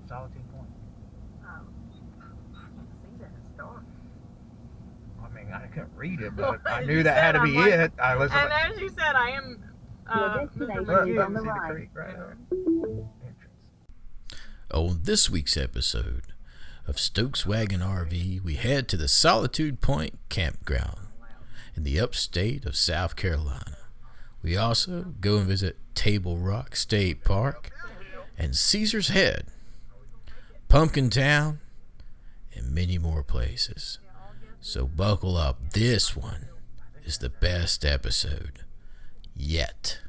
Solitude Point. Oh. I see that star. I mean, I couldn't read it, but I knew that had to be it. I was And like, as you said, I am Mr. look, you McGee. can see the creek right there. Entrance. On this week's episode of Stokes Wagon RV, we head to the Solitude Pointe Campground in the upstate of South Carolina. We also go and visit Table Rock State Park and Caesar's Head, Pumpkin Town, and many more places. So buckle up. This one is the best episode yet.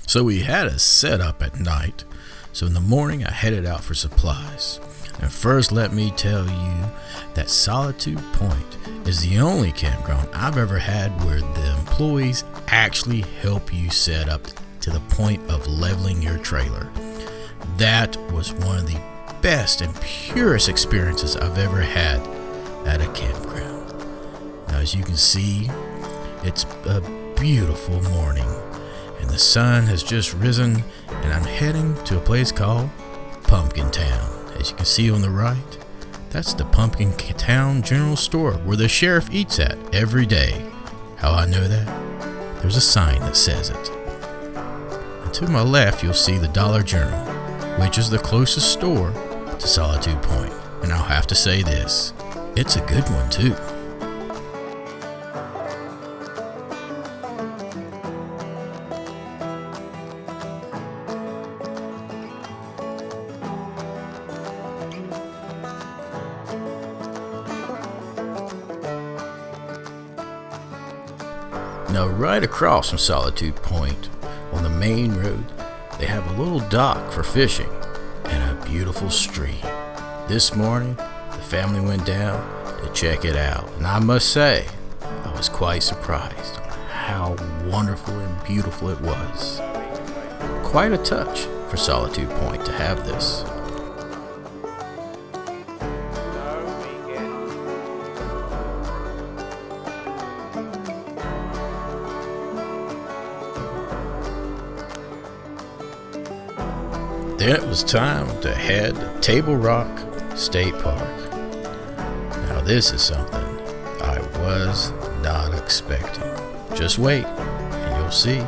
So we had a setup at night, so in the morning I headed out for supplies. And first let me tell you that Solitude Pointe is the only campground I've ever had where the employees actually help you set up to the point of leveling your trailer. That was one of the best and purest experiences I've ever had at a campground. Now as you can see, it's a beautiful morning. And the sun has just risen, and I'm heading to a place called Pumpkin Town. As you can see on the right, that's the Pumpkin Town General Store where the sheriff eats at every day. How I know that? There's a sign that says it. And to my left, you'll see the Dollar General, which is the closest store to Solitude Pointe. And I'll have to say this, it's a good one too. Now right across from Solitude Pointe, on the main road, they have a little dock for fishing and a beautiful stream. This morning, the family went down to check it out, and I must say, I was quite surprised on how wonderful and beautiful it was. Quite a touch for Solitude Pointe to have this. Then it was time to head to Table Rock State Park. Now this is something I was not expecting. Just wait and you'll see.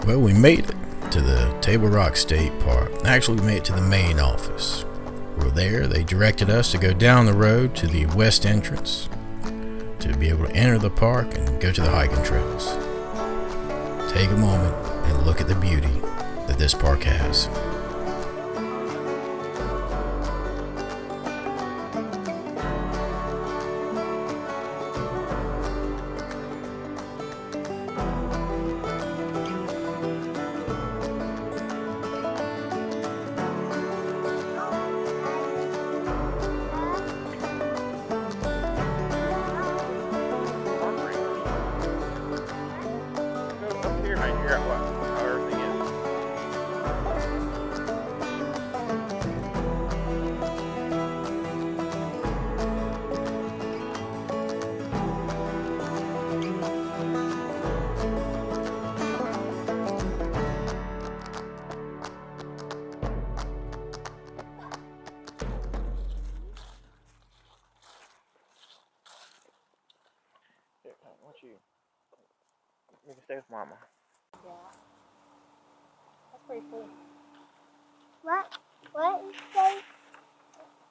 Well, we made it to the Table Rock State Park. Actually, we made it to the main office. We're there. They directed us to go down the road to the west entrance to be able to enter the park and go to the hiking trails. Take a moment and look at the beauty that this park has. You can stay with Mama. Yeah. That's pretty cool. What? What is that?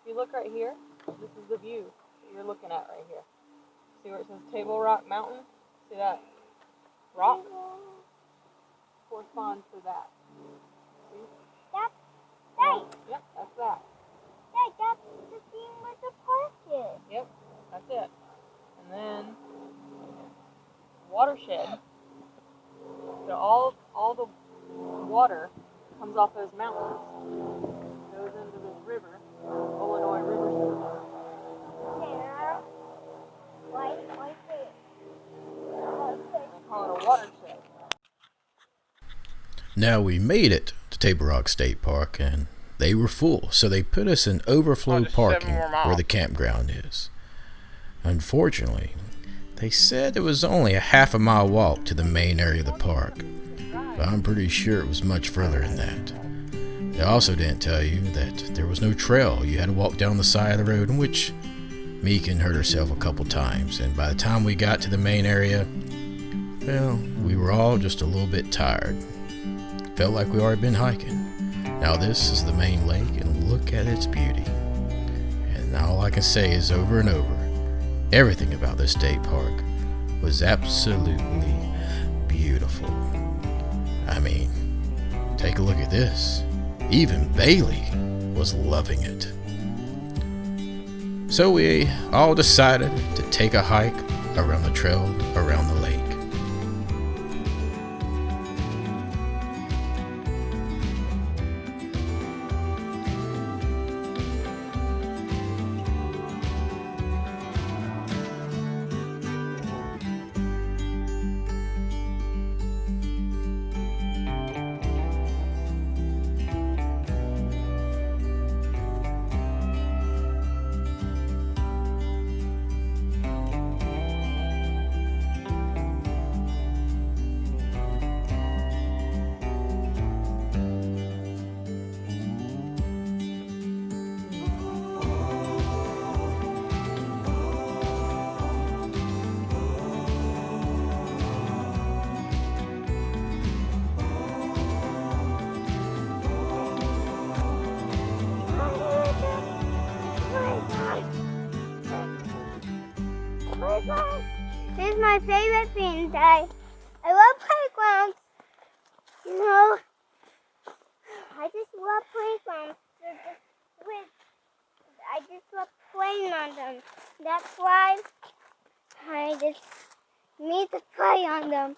If you look right here, this is the view that you're looking at right here. See where it says Table Rock Mountain? See that rock? Corresponds to that. That's right. Yep, that's that. Hey, that's the thing with the park is. Yep, that's it. And then watershed. So all the water comes off those mountains, goes into this river, Illinois River system. There. Why it? They call it a watershed. Now we made it to Table Rock State Park and they were full, so they put us in overflow just 7 parking more miles. where the campground is. Unfortunately, they said it was only a half a mile walk to the main area of the park, but I'm pretty sure it was much further than that. They also didn't tell you that there was no trail. You had to walk down the side of the road, in which Meekin hurt herself a couple times, and by the time we got to the main area, well, we were all just a little bit tired. Felt like we already been hiking. Now this is the main lake, and look at its beauty. And all I can say is over and over, everything about this state park was absolutely beautiful. I mean, take a look at this. Even Bailey was loving it. So we all decided to take a hike around the trail around the lake. This is my favorite thing. I love playgrounds. You know, I just love playgrounds. I just love playing on them. That's why I just need to play on them.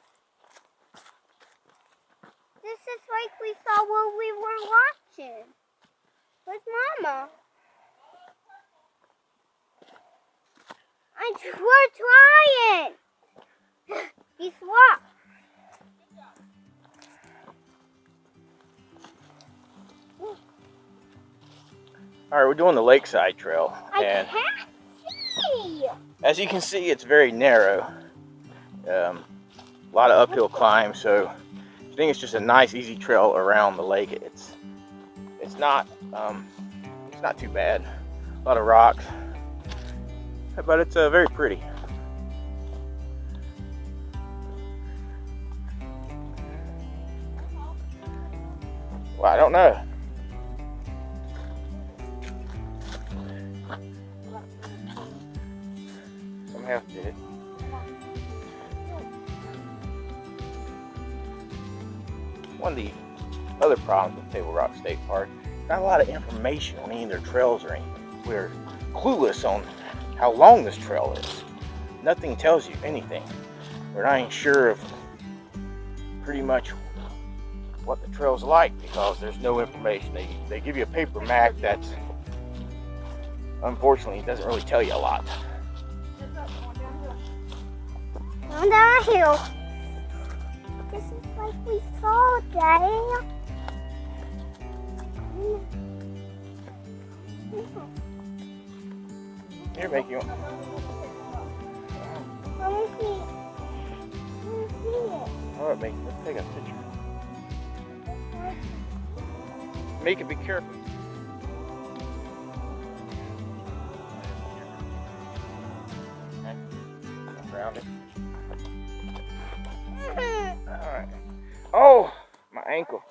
This is like we saw what we were watching with Mama. We're trying. He swapped. All right, we're doing the lakeside trail, and I can't see. as you can see, it's very narrow. A lot of uphill climb, so I think it's just a nice, easy trail around the lake. It's not too bad. A lot of rocks, but it's very pretty. Well, I don't know. Some half did it. One of the other problems with Table Rock State Park, not a lot of information on any of their trails or anything. We're clueless on how long this trail is. Nothing tells you anything. We're not even sure of pretty much what the trail's like because there's no information. They give you a paper map that's unfortunately doesn't really tell you a lot. Going down a hill. This is like we saw, Daddy. Here, make you. Let me see. Let me see it. All right, make. Let's take a picture. Make it be careful. Okay. Around it. Alright. Oh, my ankle.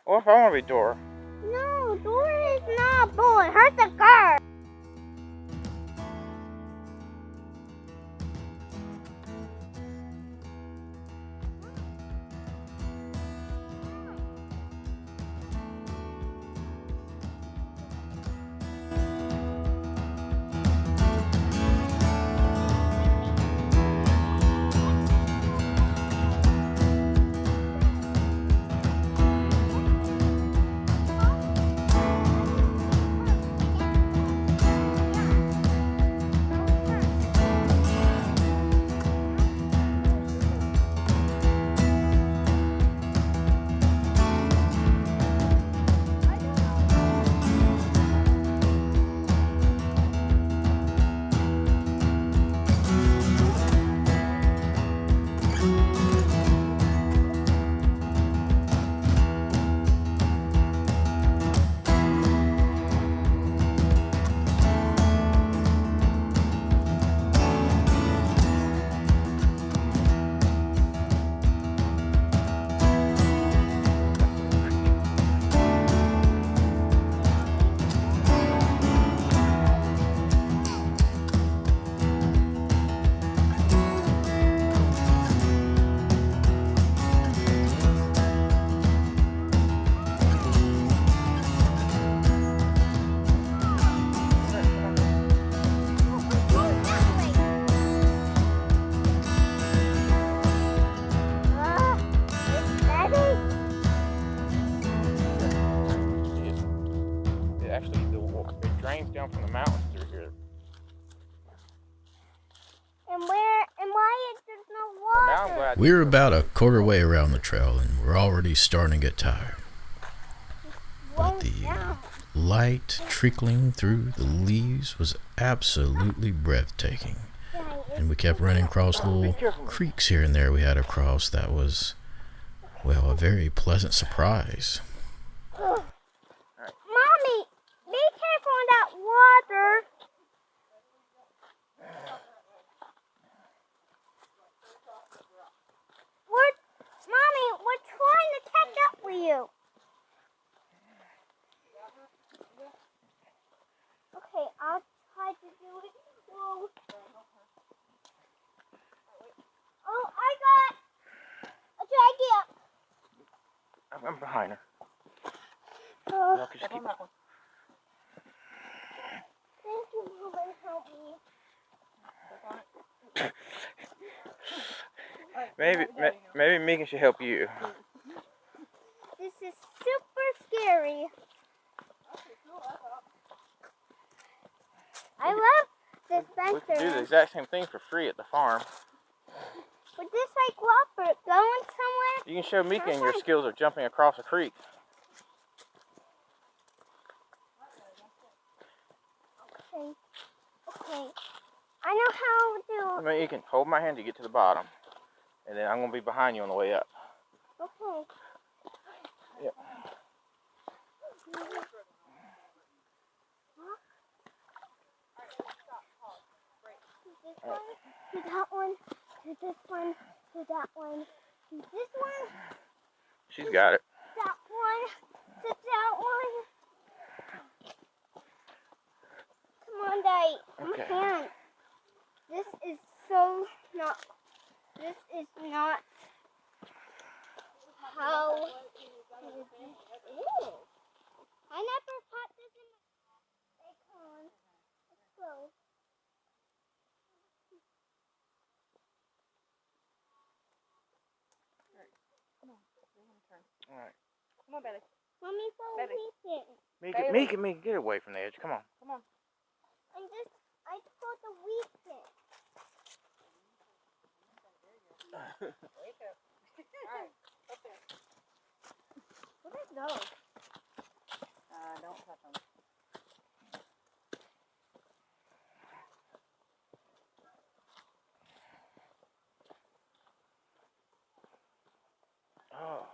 What if I want to be Dora? No, Dora is not a boy. Hurts a girl. We were about a quarter way around the trail and we're already starting to get tired. But the light trickling through the leaves was absolutely breathtaking. And we kept running across little creeks here and there we had to cross. That was, well, a very pleasant surprise. Mommy, be careful in that water. Mommy, we're trying to catch up with you. Okay, I'll try to do it. Whoa. Oh, I got a dragon. I'm behind her. Oh, Y'all can just keep- thank you, Mom, and help me. Maybe Megan should help you. This is super scary. I love this We could do the fence. exact same thing for free at the farm. Would this like Whopper going somewhere? You can show Megan your skills of jumping across a creek. Okay. I know how to. You can hold my hand to get to the bottom. And then I'm going to be behind you on the way up. Okay. Yep. To that one, to this one, to that one, to this one, She's got it. that one, to that one. Come on, Daddy. Okay. My hand. This is so not. This is not how it is. I never caught this in my acorn. Let's go. All right. Come on, Bailey. Mommy, follow Baby. me. Megan, get away from the edge. Come on. Come on. I pulled the wheat pin. Wake up. Alright, up there. Where did it go? Don't touch them. Oh.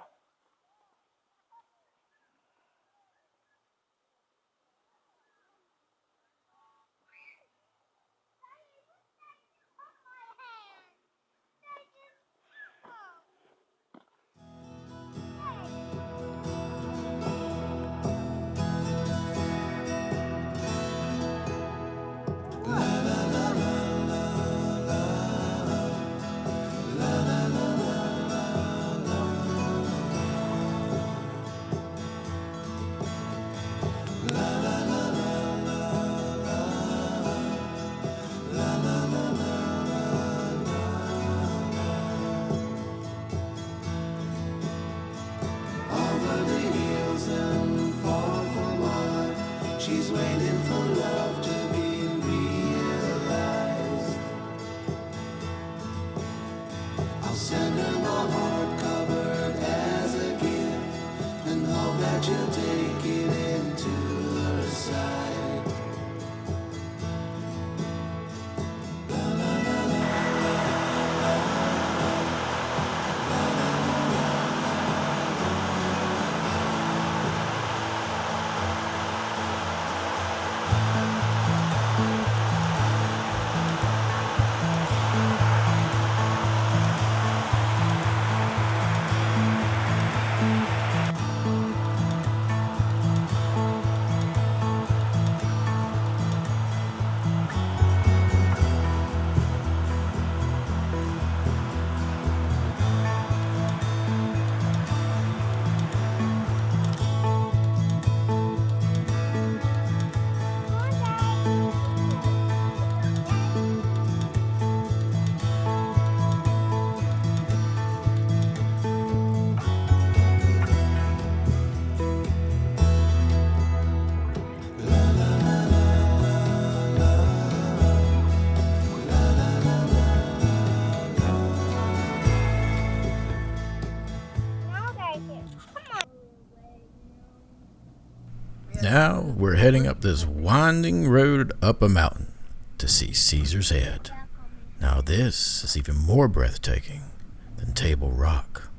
Now we're heading up this winding road up a mountain to see Caesar's Head. Now this is even more breathtaking than Table Rock.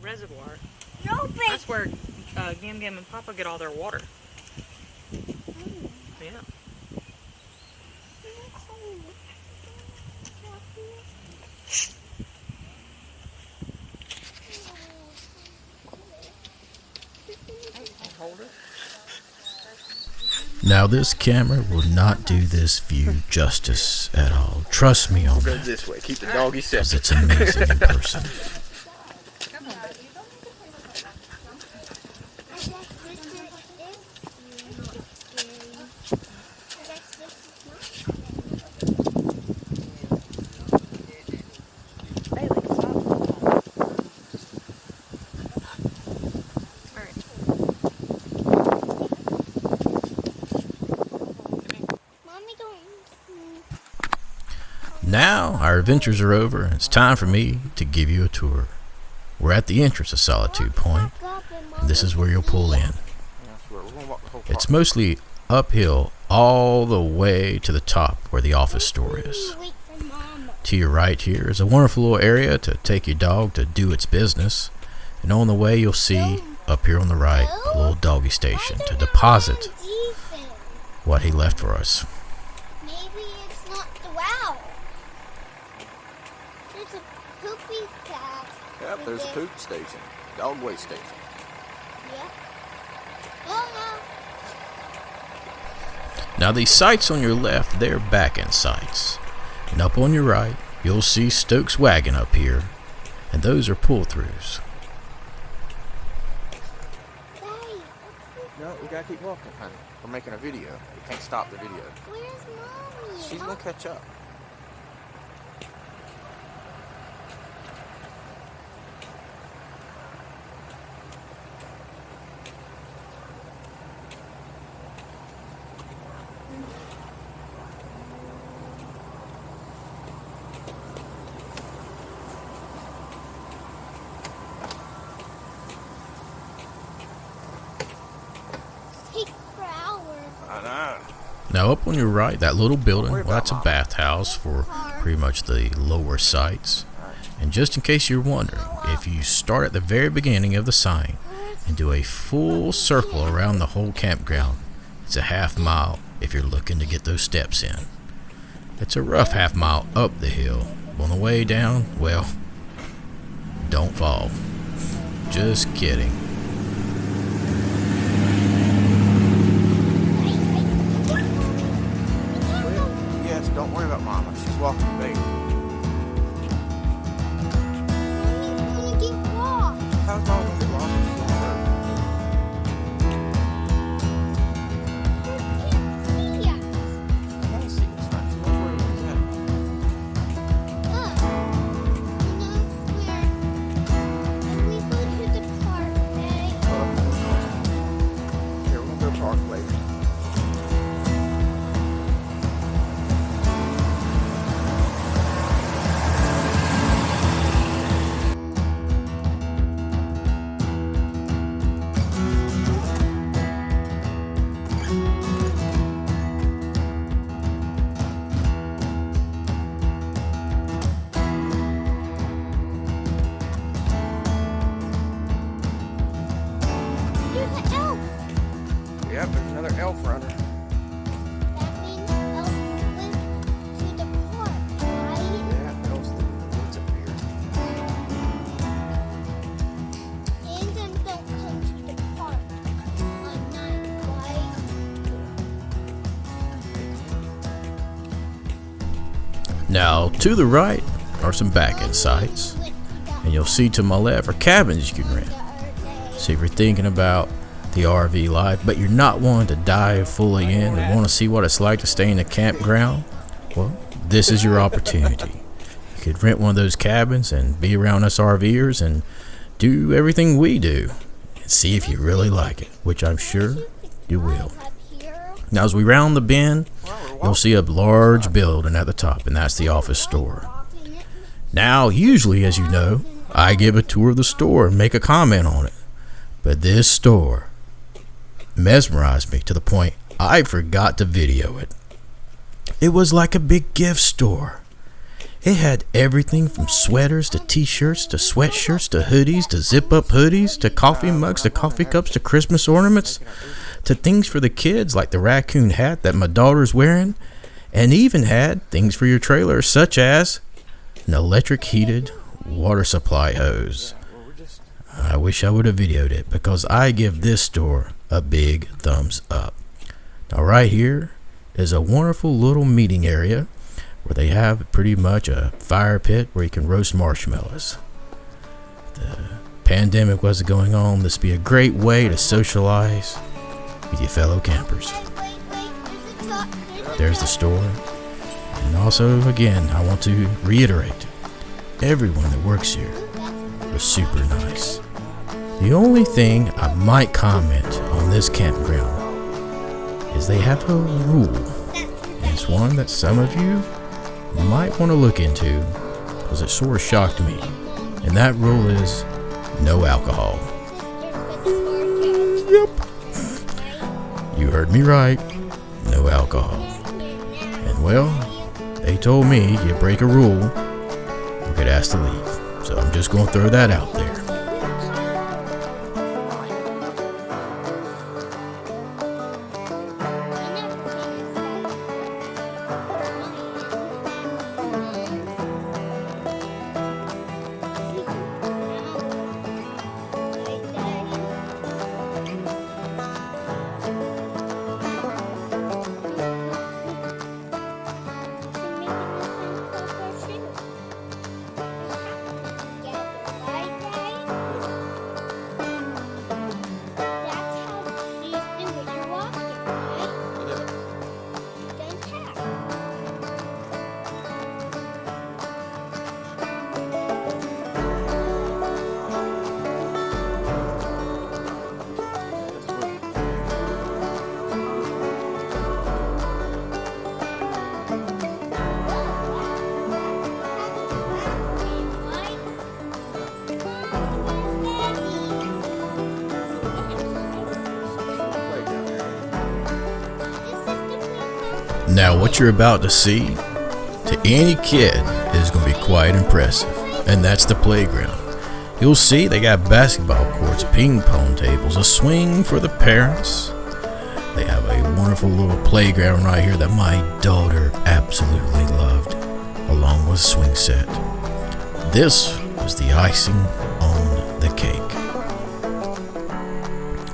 Reservoir. No, That's where Gam Gam and Papa get all their water. Yeah. Now this camera will not do this view justice at all. Trust me on Go that, this way. Keep the doggy because separate. it's amazing in person. Now our adventures are over and it's time for me to give you a tour. We're at the entrance of Solitude Point, and this is where you'll pull in. It's mostly uphill all the way to the top where the office store is. To your right here is a wonderful little area to take your dog to do its business, and on the way you'll see up here on the right a little doggy station to deposit what he left for us. Maybe it's not the wow. There's a poopy cat. Yep, there's a poop station. Dog waste station. Yep. Oh Now these sights on your left, they're back-end sights. And up on your right, you'll see Stokes' Wagon up here, and those are pull-throughs. no. Hey, No, we gotta keep walking, honey. We're making a video. We can't stop the video. where's Mommy? She's gonna catch up. Take for hours. I know. Now up on your right, that little building, worry well, that's a about Mom. bathhouse for pretty much the lower sites. And just in case you're wondering, if you start at the very beginning of the sign and do a full circle around the whole campground, it's a half mile if you're looking to get those steps in. It's a rough half mile up the hill. On the way down, well, don't fall. Just kidding. Yes, don't worry about Mama. She's walking the baby. Mommy's gonna get lost. How's Mama gonna get lost if she's on the road? Who can't see us? I can't see this, honey. She's not worried about that. When we go to the park, okay? Here, we're gonna go park later. There's an elf. Yep, there's another elf runner. That means elves went to the park, right? Yeah, elves live in the woods up here. And them don't come to the park at night, right? Now, to the right are some back-end sites, and you'll see to my left are cabins you can rent. So if you're thinking about the RV life, but you're not wanting to dive fully in and want to see what it's like to stay in a campground, well, this is your opportunity. You could rent one of those cabins and be around us RVers and do everything we do and see if you really like it, which I'm sure you will. Now, as we round the bend, you'll see a large building at the top, and that's the office store. Now, usually, as you know, I give a tour of the store and make a comment on it. But this store mesmerized me to the point I forgot to video it. It was like a big gift store. It had everything from sweaters to t-shirts to sweatshirts to hoodies to zip-up hoodies to coffee mugs to coffee cups to Christmas ornaments to things for the kids like the raccoon hat that my daughter's wearing, and even had things for your trailer such as an electric heated water supply hose. I wish I would have videoed it because I give this store a big thumbs up. Now right here is a wonderful little meeting area where they have pretty much a fire pit where you can roast marshmallows. The pandemic wasn't going on. This would be a great way to socialize with your fellow campers. There's the store. And also, again, I want to reiterate, everyone that works here was super nice. The only thing I might comment on this campground is they have a rule. And it's one that some of you might want to look into because it sort of shocked me. And that rule is no alcohol. Yep. You heard me right. No alcohol. And well, they told me you break a rule, you get asked to leave. So I'm just going to throw that out there. Now, what you're about to see, to any kid, is going to be quite impressive, and that's the playground. You'll see they got basketball courts, ping pong tables, a swing for the parents. They have a wonderful little playground right here that my daughter absolutely loved, along with a swing set. This was the icing on the cake.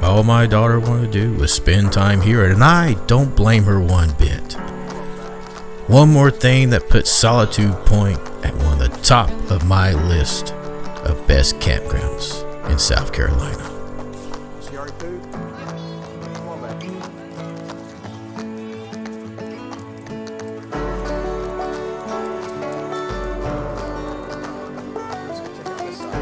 All my daughter wanted to do was spend time here, and I don't blame her one bit. One more thing that puts Solitude Pointe at one of the top of my list of best campgrounds in South Carolina. She already pooed? Come on back. Let's go check out this side.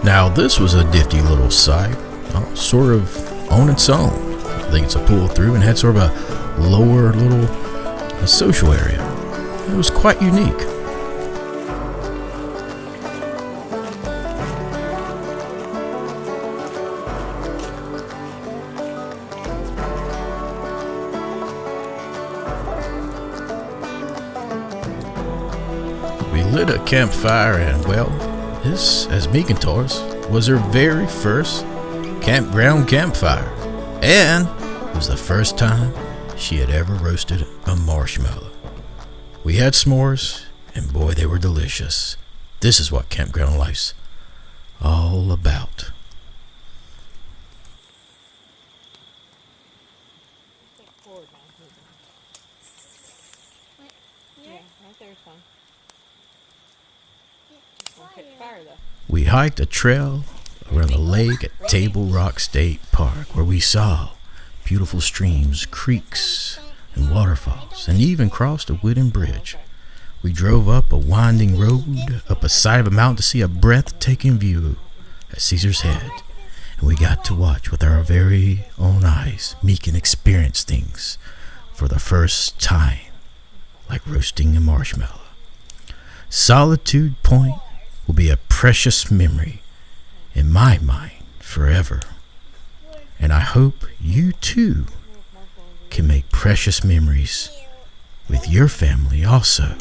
Now, this was a nifty little site, sort of on its own. I think it's a pull through and had sort of a lower little social area. It was quite unique. We lit a campfire and, well, this, as Megan told us, was her very first campground campfire, and it was the first time she had ever roasted a marshmallow. We had s'mores, and boy, they were delicious. This is what campground life's all about. We hiked a trail around the lake at Table Rock State Park, where we saw beautiful streams, creeks, and waterfalls, and even crossed a wooden bridge. We drove up a winding road, up a side of a mountain to see a breathtaking view at Caesar's Head. And we got to watch with our very own eyes. Meek can experience things for the first time, like roasting a marshmallow. Solitude Point will be a precious memory in my mind forever. And I hope you too can make precious memories with your family also.